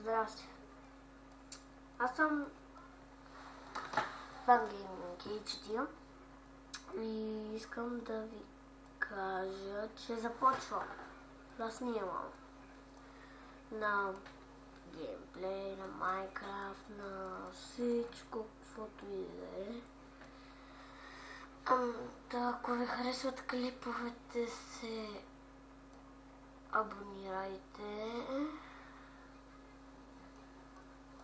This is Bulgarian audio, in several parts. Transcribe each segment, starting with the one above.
Здрасти. Аз съм Fun Gaming HD и искам да ви кажа, че започвам да снимам на геймплей, на Майнкрафт, на всичко, каквото и да е. Ако ви харесват клиповете, се абонирайте.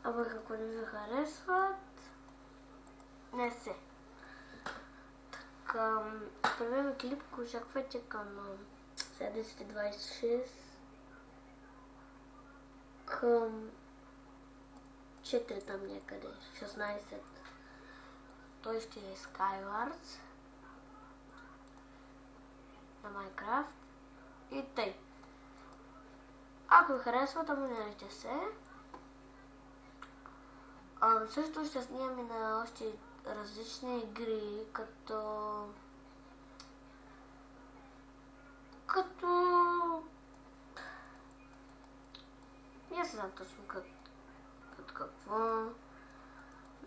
Абе, ако не ви харесват, не се. Така, първият клип го очаквайте към 7:26, към 4 там някъде, 16. Той ще е Skywars на Minecraft и тъй. Ако ви харесват, абонирайте се. Също ще снимаме на още различни игри, като не знам точно какво.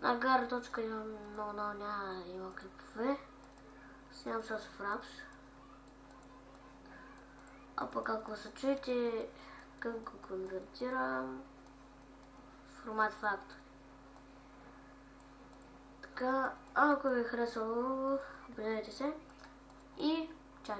На Gara.com има клипове. Снимам с Fraps. А пък ако се чуете как го конвертирам в формат фактор. Така, ако ви е харесало, абонирайте се и чао!